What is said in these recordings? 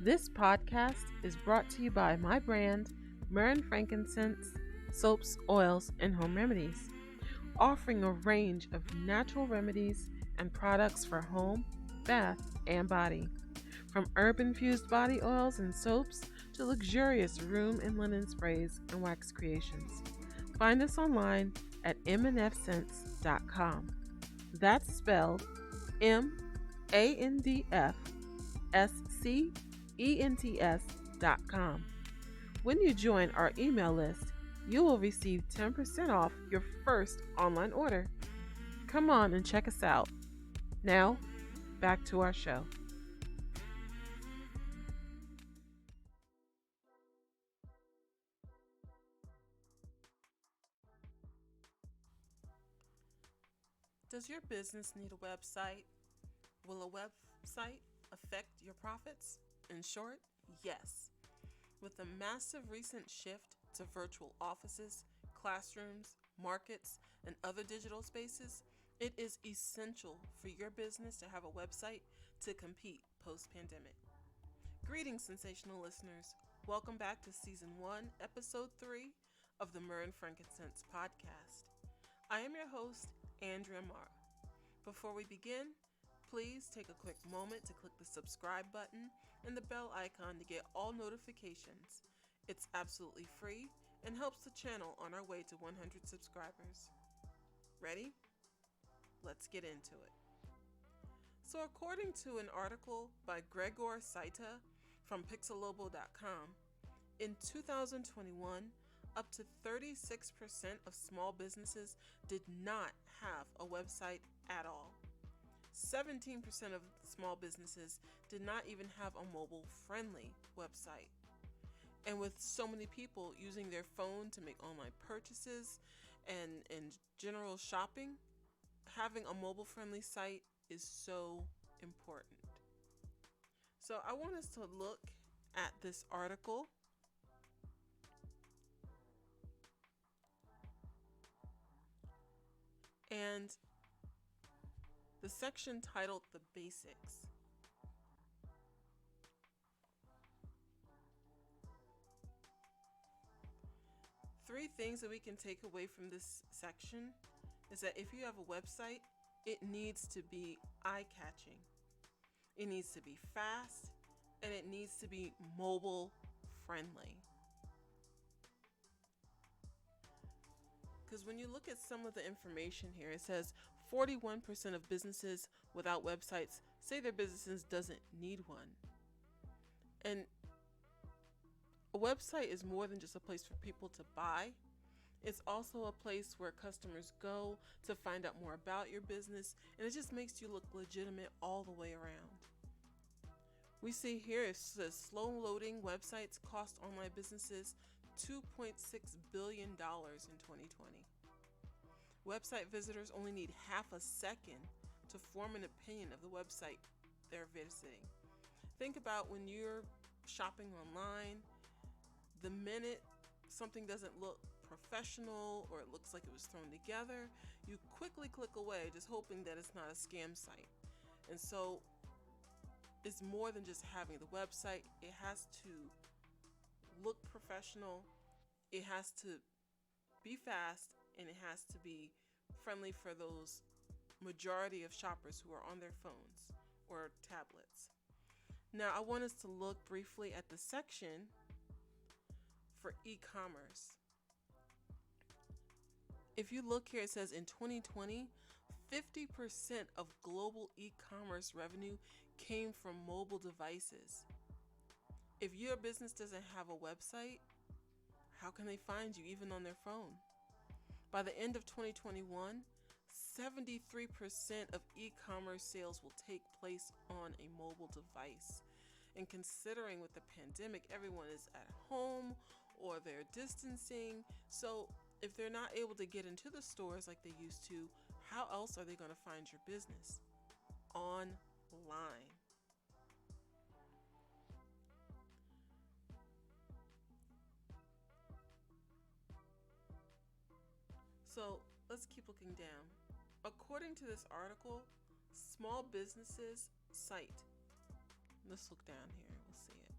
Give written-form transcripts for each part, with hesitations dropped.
This podcast is brought to you by my brand, Myrrh FrankinSCENTS Soaps, Oils, and Home Remedies, offering a range of natural remedies and products for home, bath, and body. From herb-infused body oils and soaps to luxurious room and linen sprays and wax creations. Find us online at mnfscents.com. That's spelled MANDFSCENTS.com. When you join our email list, you will receive 10% off your first online order. Come on and check us out. Now, back to our show. Does your business need a website? Will a website affect your profits? In short, yes. With the massive recent shift to virtual offices, classrooms, markets, and other digital spaces, it is essential for your business to have a website to compete post-pandemic. Greetings, sensational listeners. Welcome back to Season 1, Episode 3 of the Myrrh FrankinSCENTS Podcast. I am your host, Andrea Marah. Before we begin, please take a quick moment to click the subscribe button and the bell icon to get all notifications. It's absolutely free and helps the channel on our way to 100 subscribers. Ready? Let's get into it. So according to an article by Gregor Saita from pixelobo.com, in 2021, up to 36% of small businesses did not have a website at all. 17% of small businesses did not even have a mobile-friendly website. And with so many people using their phone to make online purchases and general shopping, having a mobile-friendly site is so important. So I want us to look at this article. And the section titled The Basics. Three things that we can take away from this section is that if you have a website, it needs to be eye-catching. It needs to be fast, and it needs to be mobile-friendly. Because when you look at some of the information here, it says 41% of businesses without websites say their businesses doesn't need one. And a website is more than just a place for people to buy. It's also a place where customers go to find out more about your business, and it just makes you look legitimate all the way around. We see here it says slow loading websites cost online businesses $2.6 billion in 2020. Website visitors only need half a second to form an opinion of the website they're visiting. Think about when you're shopping online, the minute something doesn't look professional or it looks like it was thrown together, you quickly click away, just hoping that it's not a scam site. And so it's more than just having the website. It has to look professional, it has to be fast, and it has to be friendly for those majority of shoppers who are on their phones or tablets. Now, I want us to look briefly at the section for e-commerce. If you look here, it says in 2020, 50% of global e-commerce revenue came from mobile devices. If your business doesn't have a website, how can they find you even on their phone? By the end of 2021, 73% of e-commerce sales will take place on a mobile device. And considering with the pandemic, everyone is at home or they're distancing. So if they're not able to get into the stores like they used to, how else are they going to find your business? Online. So let's keep looking down. According to this article, small businesses cite, let's look down here, we'll see it.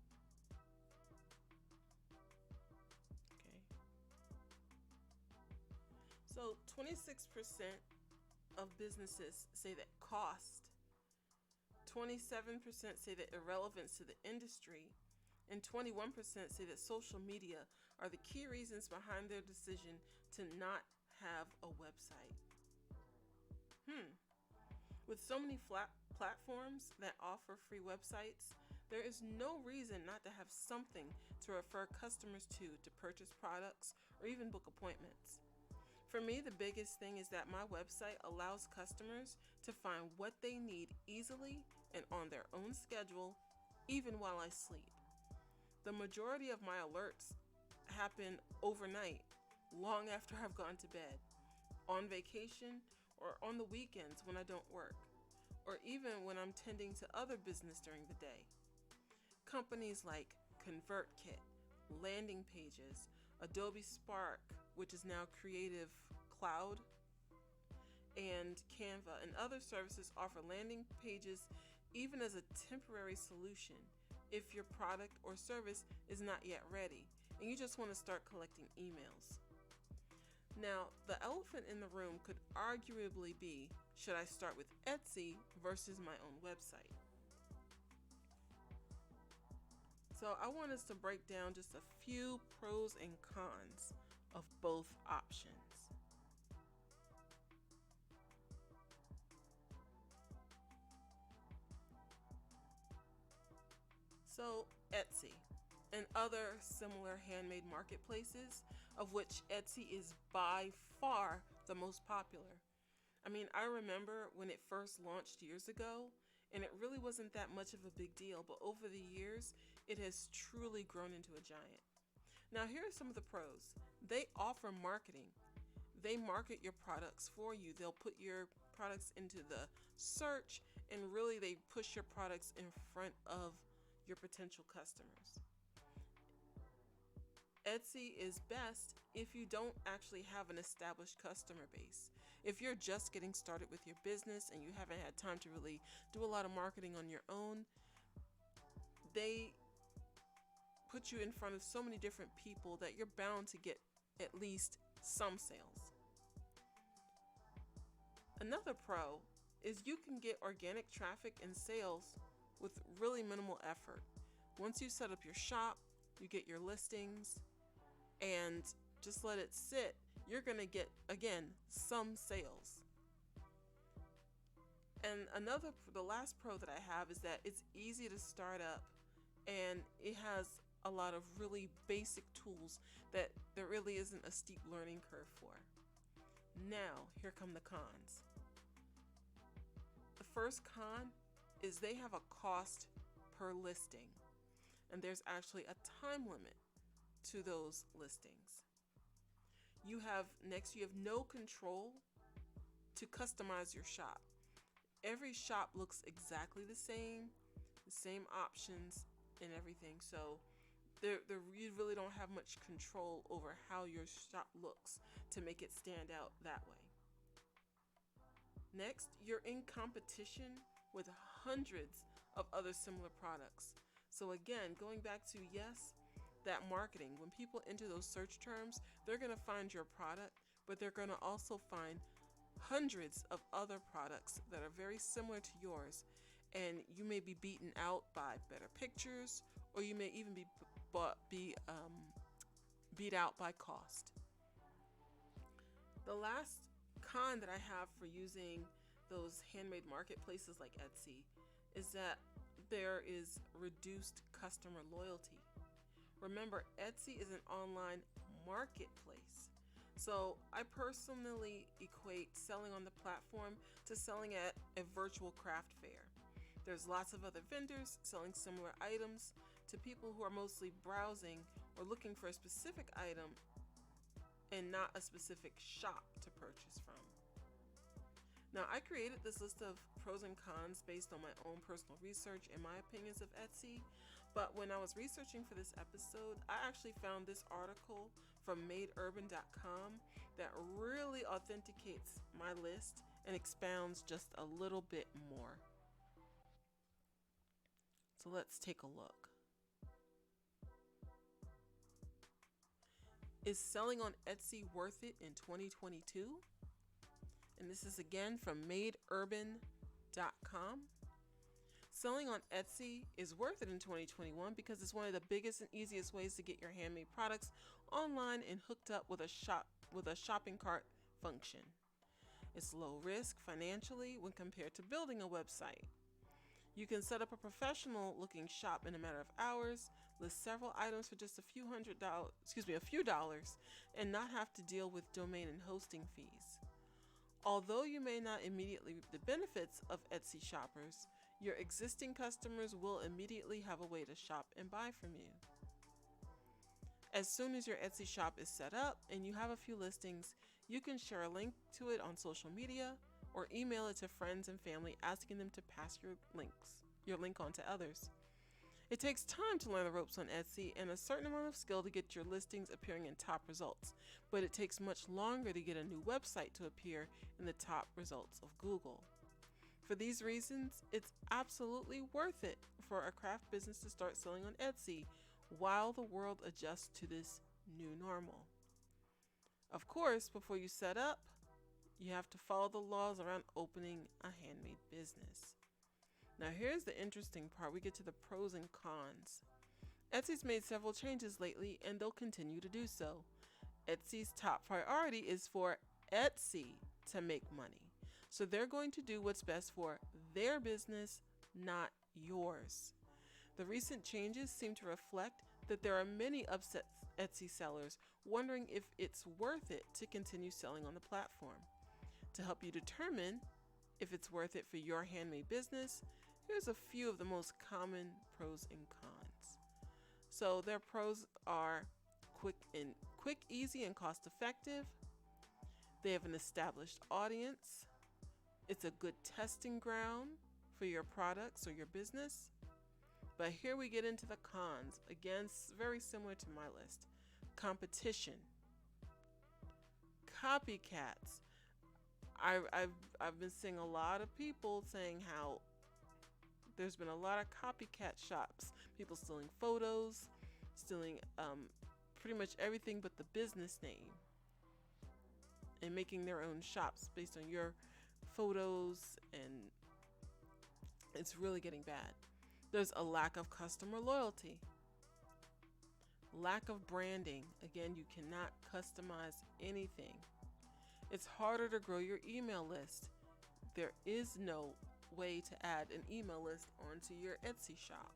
So 26% of businesses say that cost, 27% say that irrelevance to the industry, and 21% say that social media are the key reasons behind their decision to not have a website. With so many platforms that offer free websites, there is no reason not to have something to refer customers to purchase products or even book appointments. For me, the biggest thing is that my website allows customers to find what they need easily and on their own schedule, even while I sleep. The majority of my alerts happen overnight, long after I've gone to bed, on vacation, or on the weekends when I don't work, or even when I'm tending to other business during the day. Companies like ConvertKit, Landing Pages, Adobe Spark, which is now Creative Cloud, and Canva and other services offer landing pages even as a temporary solution if your product or service is not yet ready and you just want to start collecting emails. Now, the elephant in the room could arguably be, should I start with Etsy versus my own website? So I want us to break down just a few pros and cons of both options. So Etsy and other similar handmade marketplaces, of which Etsy is by far the most popular. I mean, I remember when it first launched years ago, and it really wasn't that much of a big deal, but over the years, it has truly grown into a giant. Now, here are some of the pros. They offer marketing. They market your products for you. They'll put your products into the search, and really they push your products in front of your potential customers. Etsy is best if you don't actually have an established customer base. If you're just getting started with your business and you haven't had time to really do a lot of marketing on your own, they put you in front of so many different people that you're bound to get at least some sales. Another pro is you can get organic traffic and sales with really minimal effort. Once you set up your shop, you get your listings, and just let it sit, you're going to get, again, some sales. And the last pro that I have is that it's easy to start up, and it has a lot of really basic tools that there really isn't a steep learning curve for. Now, here come the cons. The first con is they have a cost per listing, and there's actually a time limit to those listings. You have no control to customize your shop. Every shop looks exactly the same options and everything. So you really don't have much control over how your shop looks to make it stand out that way. Next, you're in competition with hundreds of other similar products. So again, going back to that marketing, when people enter those search terms, they're going to find your product, but they're going to also find hundreds of other products that are very similar to yours, and you may be beaten out by better pictures, or you may even be beat out by cost. The last con that I have for using those handmade marketplaces like Etsy is that there is reduced customer loyalty. Remember, Etsy is an online marketplace. So I personally equate selling on the platform to selling at a virtual craft fair. There's lots of other vendors selling similar items to people who are mostly browsing or looking for a specific item and not a specific shop to purchase from. Now, I created this list of pros and cons based on my own personal research and my opinions of Etsy, but when I was researching for this episode, I actually found this article from madeurban.com that really authenticates my list and expounds just a little bit more. So let's take a look. Is selling on Etsy worth it in 2022? And this is again from madeurban.com. Selling on Etsy is worth it in 2021 because it's one of the biggest and easiest ways to get your handmade products online and hooked up with a shopping cart function. It's low risk financially when compared to building a website. You can set up a professional looking shop in a matter of hours, list several items for just a few dollars, and not have to deal with domain and hosting fees. Although you may not immediately reap the benefits of Etsy shoppers, your existing customers will immediately have a way to shop and buy from you. As soon as your Etsy shop is set up and you have a few listings, you can share a link to it on social media or email it to friends and family asking them to pass your link on to others. It takes time to learn the ropes on Etsy and a certain amount of skill to get your listings appearing in top results, but it takes much longer to get a new website to appear in the top results of Google. For these reasons, it's absolutely worth it for a craft business to start selling on Etsy while the world adjusts to this new normal. Of course, before you set up, you have to follow the laws around opening a handmade business. Now here's the interesting part. We get to the pros and cons. Etsy's made several changes lately and they'll continue to do so. Etsy's top priority is for Etsy to make money. So they're going to do what's best for their business, not yours. The recent changes seem to reflect that there are many upset Etsy sellers wondering if it's worth it to continue selling on the platform. To help you determine if it's worth it for your handmade business, here's a few of the most common pros and cons. So their pros are quick, easy, and cost effective. They have an established audience. It's a good testing ground for your products or your business. But here we get into the cons. Again, very similar to my list. Competition. Copycats. I've been seeing a lot of people saying how there's been a lot of copycat shops. People stealing photos, stealing pretty much everything but the business name, and making their own shops based on your photos, and it's really getting bad. There's a lack of customer loyalty, lack of branding. Again, you cannot customize anything. It's harder to grow your email list. There is no way to add an email list onto your Etsy shop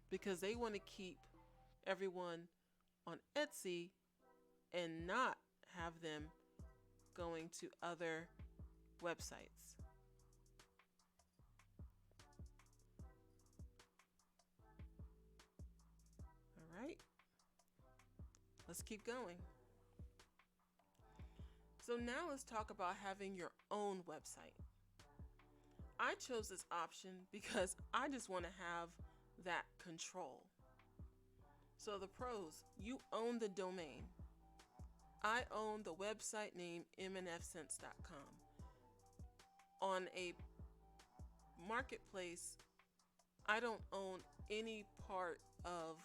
because they want to keep everyone on Etsy and not have them going to other websites. All right, let's keep going. So now let's talk about having your own website. I chose this option because I just want to have that control. So the pros: you own the domain. I own the website name myrrhfscents.com. On a marketplace, I don't own any part of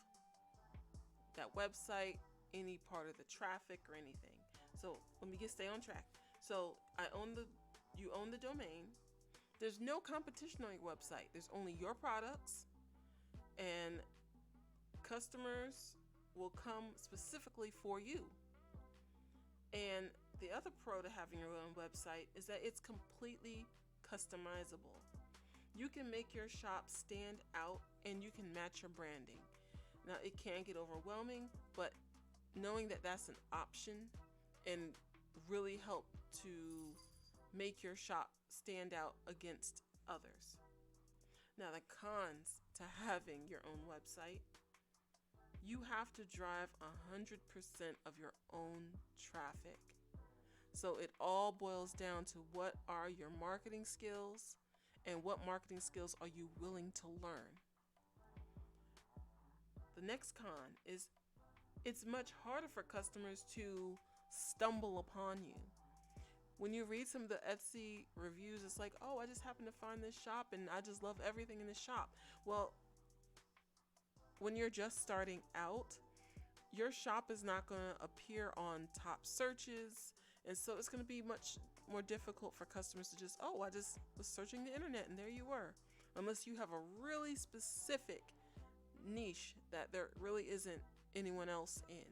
that website, any part of the traffic or anything. So let me stay on track. So you own the domain. There's no competition on your website. There's only your products, and customers will come specifically for you. And the other pro to having your own website is that it's completely customizable. You can make your shop stand out and you can match your branding. Now, it can get overwhelming, but knowing that that's an option and really help to make your shop stand out against others. Now, the cons to having your own website: you have to drive 100% of your own traffic. So it all boils down to what are your marketing skills and what marketing skills are you willing to learn. The next con is it's much harder for customers to stumble upon you. When you read some of the Etsy reviews, it's like, oh, I just happened to find this shop and I just love everything in this shop. Well, when you're just starting out, your shop is not going to appear on top searches. And so it's going to be much more difficult for customers to just, oh, I just was searching the internet and there you were. Unless you have a really specific niche that there really isn't anyone else in.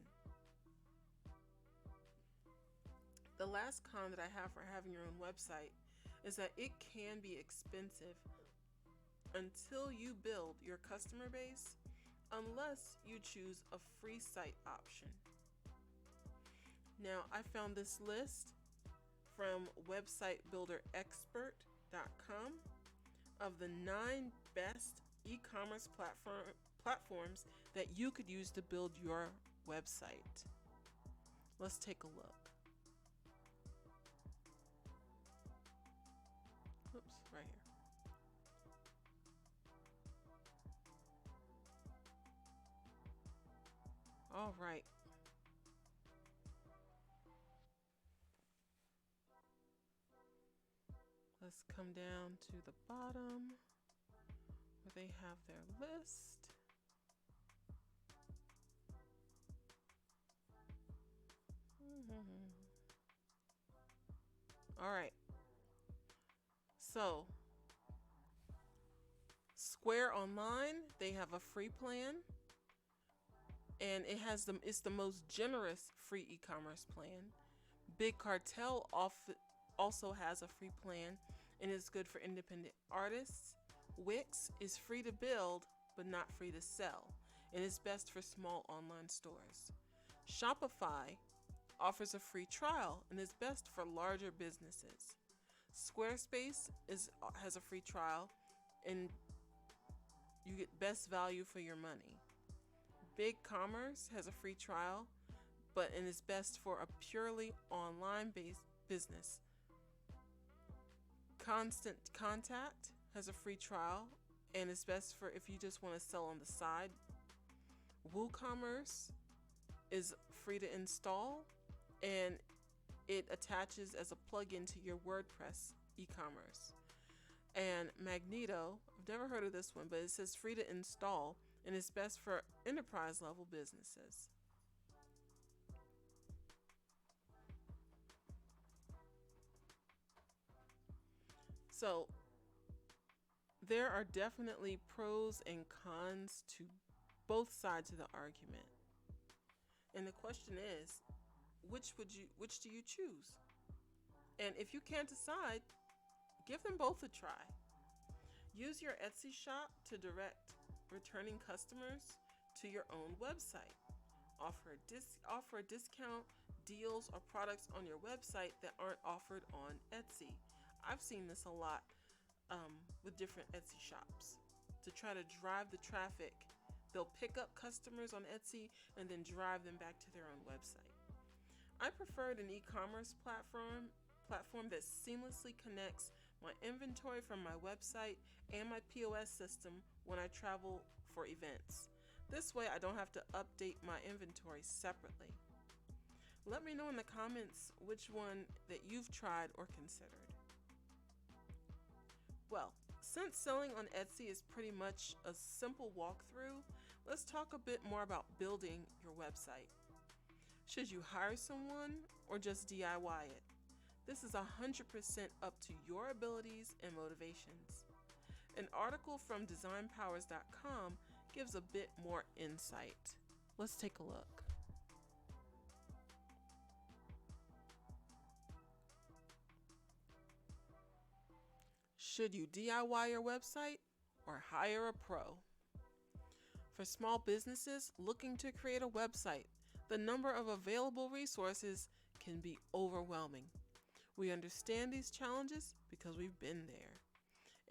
The last con that I have for having your own website is that it can be expensive until you build your customer base, unless you choose a free site option. Now, I found this list from websitebuilderexpert.com of the 9 best e-commerce platforms that you could use to build your website. Let's take a look. Oops, right here. All right. Let's come down to the bottom where they have their list. All right. So, Square Online, they have a free plan, and it's the most generous free e-commerce plan. Big Cartel also has a free plan, and it's good for independent artists. Wix is free to build, but not free to sell, and it's best for small online stores. Shopify offers a free trial, and is best for larger businesses. Squarespace has a free trial, and you get best value for your money. BigCommerce has a free trial, and is best for a purely online-based business. Constant Contact has a free trial, and is best for if you just want to sell on the side. WooCommerce is free to install, and it attaches as a plugin to your WordPress e-commerce. And Magneto, I've never heard of this one, but it says free to install, and it's best for enterprise level businesses. So there are definitely pros and cons to both sides of the argument. And the question is, which do you choose? And if you can't decide, give them both a try. Use your Etsy shop to direct returning customers to your own website. Offer a discount, deals, or products on your website that aren't offered on Etsy. I've seen this a lot with different Etsy shops to try to drive the traffic. They'll pick up customers on Etsy and then drive them back to their own website. I preferred an e-commerce platform that seamlessly connects my inventory from my website and my POS system when I travel for events. This way I don't have to update my inventory separately. Let me know in the comments which one that you've tried or considered. Well, since selling on Etsy is pretty much a simple walkthrough, let's talk a bit more about building your website. Should you hire someone or just DIY it? This is 100% up to your abilities and motivations. An article from designpowers.com gives a bit more insight. Let's take a look. Should you DIY your website or hire a pro? For small businesses looking to create a website, the number of available resources can be overwhelming. We understand these challenges because we've been there.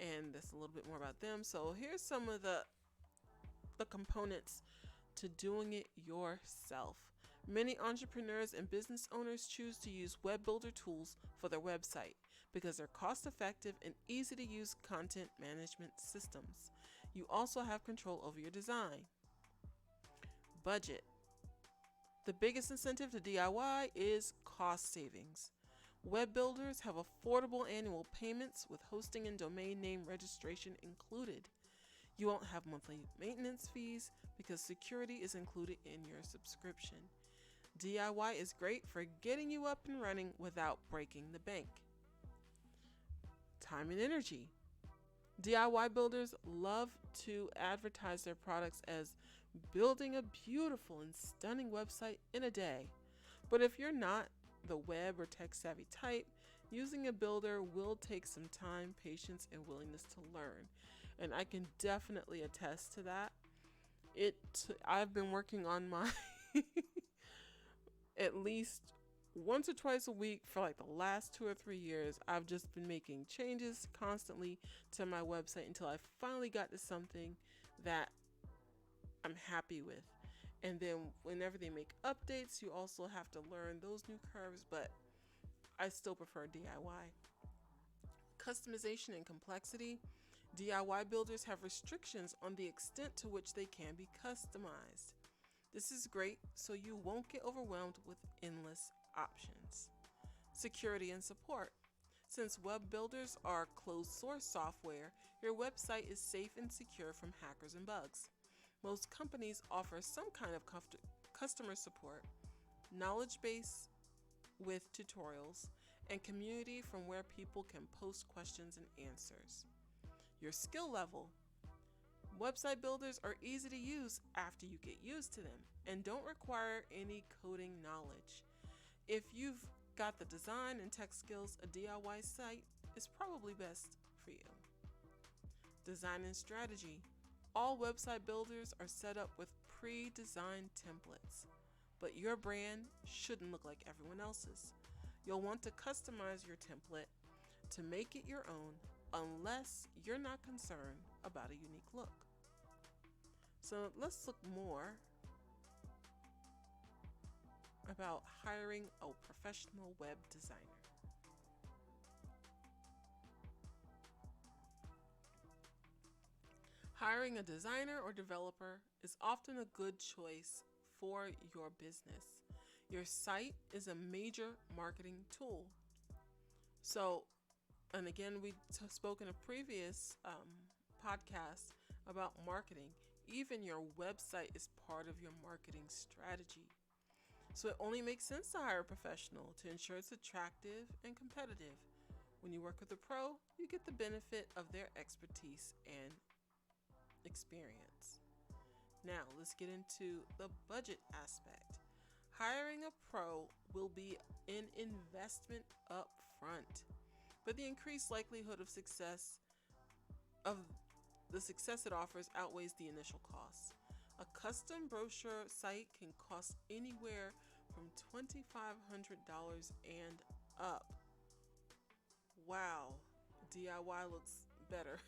And that's a little bit more about them. So here's some of the components to doing it yourself. Many entrepreneurs and business owners choose to use web builder tools for their website because they're cost-effective and easy to use content management systems. You also have control over your design. Budget. The biggest incentive to DIY is cost savings. Web builders have affordable annual payments with hosting and domain name registration included. You won't have monthly maintenance fees because security is included in your subscription. DIY is great for getting you up and running without breaking the bank. Time and energy. DIY builders love to advertise their products as building a beautiful and stunning website in a day. But if you're not the web or tech savvy type, using a builder will take some time, patience, and willingness to learn. And I can definitely attest to that. I've been working on my at least once or twice a week for like the last 2 or 3 years. I've just been making changes constantly to my website until I finally got to something that I'm happy with. And then whenever they make updates, you also have to learn those new curves, but I still prefer DIY. Customization and complexity. DIY builders have restrictions on the extent to which they can be customized. This is great so you won't get overwhelmed with endless options. Security and support. Since web builders are closed source software, your website is safe and secure from hackers and bugs. Most companies offer some kind of customer support, knowledge base with tutorials, and community from where people can post questions and answers. Your skill level. Website builders are easy to use after you get used to them and don't require any coding knowledge. If you've got the design and tech skills, a DIY site is probably best for you. Design and strategy. All website builders are set up with pre-designed templates, but your brand shouldn't look like everyone else's. You'll want to customize your template to make it your own unless you're not concerned about a unique look. So let's look more about hiring a professional web designer. Hiring a designer or developer is often a good choice for your business. Your site is a major marketing tool. So, and again, we spoke in a previous podcast about marketing. Even your website is part of your marketing strategy. So it only makes sense to hire a professional to ensure it's attractive and competitive. When you work with a pro, you get the benefit of their expertise and experience. Now, let's get into the budget aspect. Hiring a pro will be an investment up front, but the increased likelihood of the success it offers outweighs the initial costs. A custom brochure site can cost anywhere from $2,500 and up. Wow, DIY looks better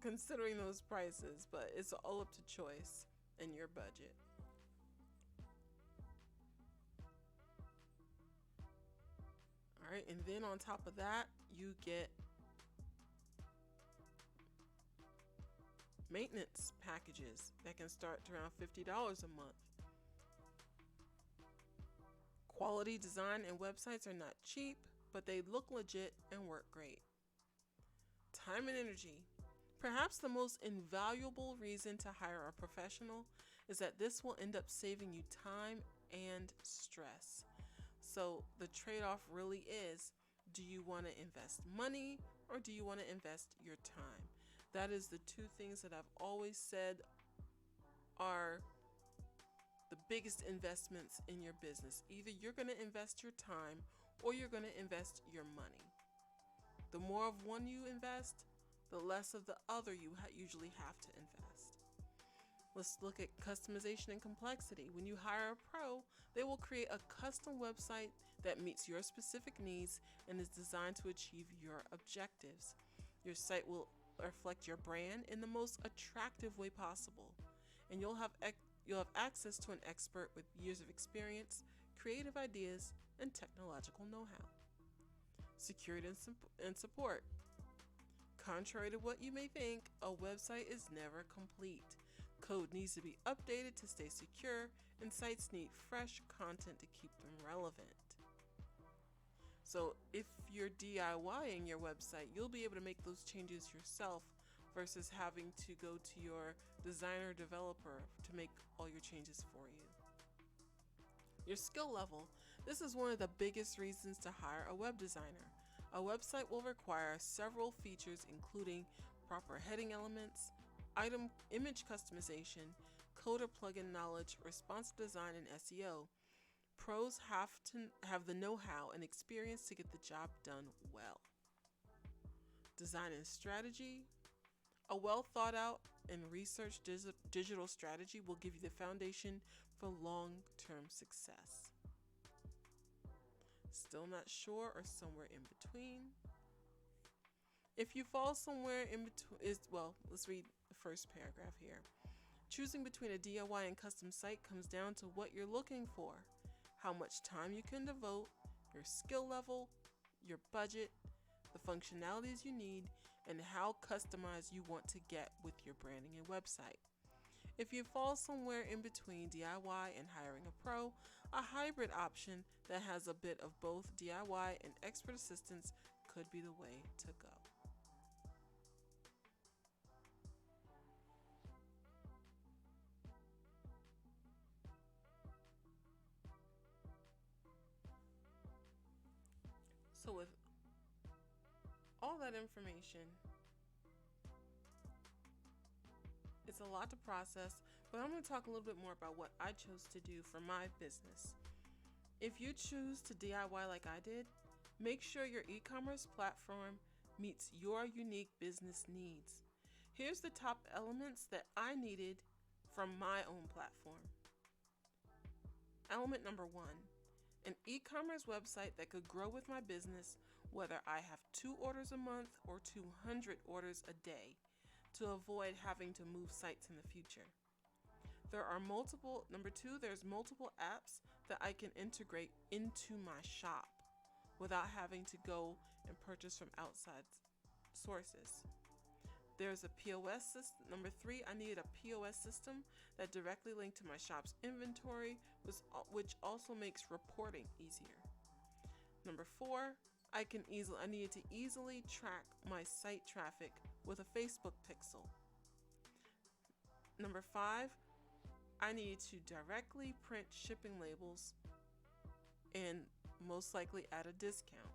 considering those prices, but it's all up to choice and your budget. All right, and then on top of that, you get maintenance packages that can start to around $50 a month. Quality design and websites are not cheap, but they look legit and work great. Time and energy. Perhaps the most invaluable reason to hire a professional is that this will end up saving you time and stress. So the trade-off really is, do you want to invest money or do you want to invest your time? That is the two things that I've always said are the biggest investments in your business. Either you're going to invest your time or you're going to invest your money. The more of one you invest, the less of the other you usually have to invest. Let's look at customization and complexity. When you hire a pro, they will create a custom website that meets your specific needs and is designed to achieve your objectives. Your site will reflect your brand in the most attractive way possible, and you'll have access to an expert with years of experience, creative ideas, and technological know-how. Security and support. Contrary to what you may think, a website is never complete. Code needs to be updated to stay secure, and sites need fresh content to keep them relevant. So if you're DIYing your website, you'll be able to make those changes yourself versus having to go to your designer developer to make all your changes for you. Your skill level. This is one of the biggest reasons to hire a web designer. A website will require several features, including proper heading elements, item image customization, code or plugin knowledge, responsive design, and SEO. Pros have to have the know-how and experience to get the job done well. Design and strategy. A well thought out and researched digital strategy will give you the foundation for long-term success. Still not sure or somewhere in between? If you fall somewhere in between, let's read the first paragraph here. Choosing between a DIY and custom site comes down to what you're looking for, how much time you can devote, your skill level, your budget, the functionalities you need, and how customized you want to get with your branding and website. If you fall somewhere in between DIY and hiring a pro, a hybrid option that has a bit of both DIY and expert assistance could be the way to go. So with all that information, it's a lot to process, but I'm going to talk a little bit more about what I chose to do for my business. If you choose to DIY like I did, make sure your e-commerce platform meets your unique business needs. Here's the top elements that I needed from my own platform. Element number 1, an e-commerce website that could grow with my business, whether I have 2 orders a month or 200 orders a day, to avoid having to move sites in the future. Number 2, there's multiple apps that I can integrate into my shop without having to go and purchase from outside sources. There's a POS system. Number 3, I needed a POS system that directly linked to my shop's inventory, which also makes reporting easier. Number 4, I needed to easily track my site traffic with a Facebook pixel. Number 5, I needed to directly print shipping labels and most likely at a discount.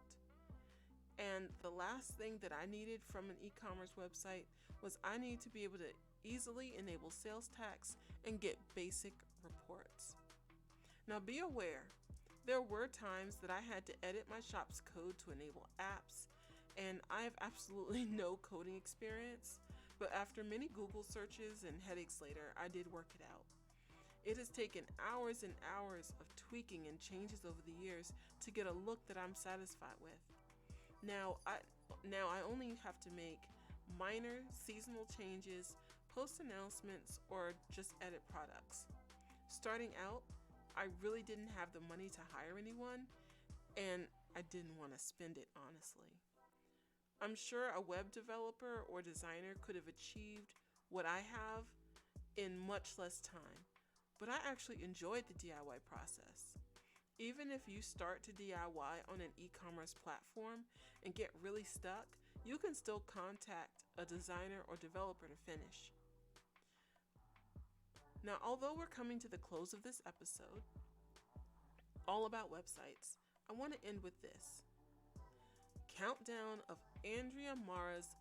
And the last thing that I needed from an e-commerce website was I needed to be able to easily enable sales tax and get basic reports. Now be aware, there were times that I had to edit my shop's code to enable apps, and I have absolutely no coding experience, but after many Google searches and headaches later, I did work it out. It has taken hours and hours of tweaking and changes over the years to get a look that I'm satisfied with. Now I only have to make minor seasonal changes, post announcements, or just edit products. Starting out, I really didn't have the money to hire anyone, and I didn't want to spend it, honestly. I'm sure a web developer or designer could have achieved what I have in much less time, but I actually enjoyed the DIY process. Even if you start to DIY on an e-commerce platform and get really stuck, you can still contact a designer or developer to finish. Now, although we're coming to the close of this episode, all about websites, I want to end with this. Countdown of Andrea Marah's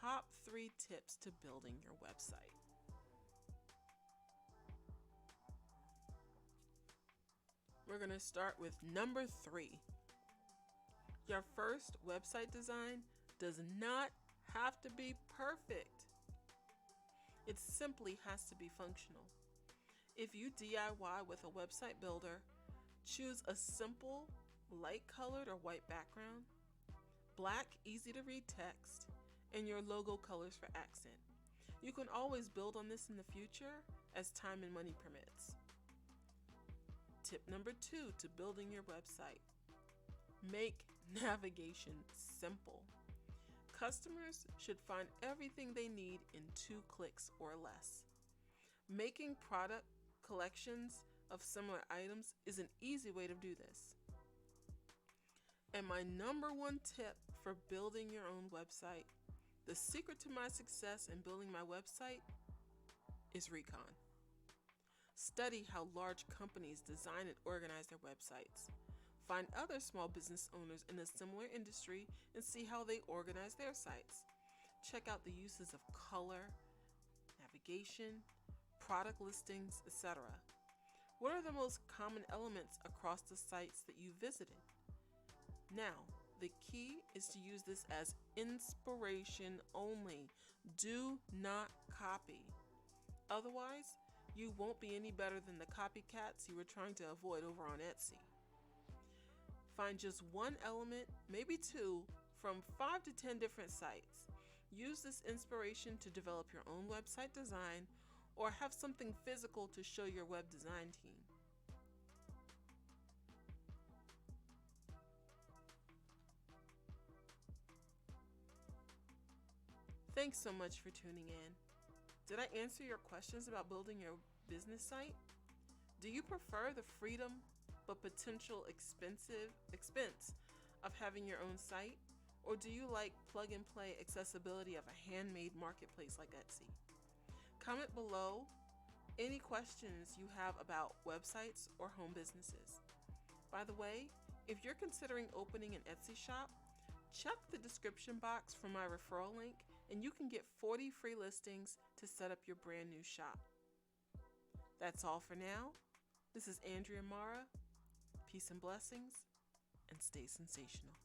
top 3 tips to building your website. We're going to start with number 3. Your first website design does not have to be perfect. It simply has to be functional. If you DIY with a website builder, choose a simple, light-colored or white background, black, easy-to-read text, and your logo colors for accent. You can always build on this in the future as time and money permits. Tip number 2 to building your website. Make navigation simple. Customers should find everything they need in 2 clicks or less. Making product collections of similar items is an easy way to do this. And my number 1 tip for building your own website The secret to my success in building my website is recon. Study how large companies design and organize their websites. Find other small business owners in a similar industry and see how they organize their sites. Check out the uses of color, navigation, product listings, etc. What are the most common elements across the sites that you visited? Now, the key is to use this as inspiration only. Do not copy. Otherwise, you won't be any better than the copycats you were trying to avoid over on Etsy. Find just one element, maybe two, from 5 to 10 different sites. Use this inspiration to develop your own website design or have something physical to show your web design team. Thanks so much for tuning in. Did I answer your questions about building your business site? Do you prefer the freedom but potential expense of having your own site? Or do you like plug and play accessibility of a handmade marketplace like Etsy? Comment below any questions you have about websites or home businesses. By the way, if you're considering opening an Etsy shop, check the description box for my referral link and you can get 40 free listings to set up your brand new shop. That's all for now. This is Andrea and Marah. Peace and blessings, and stay sensational.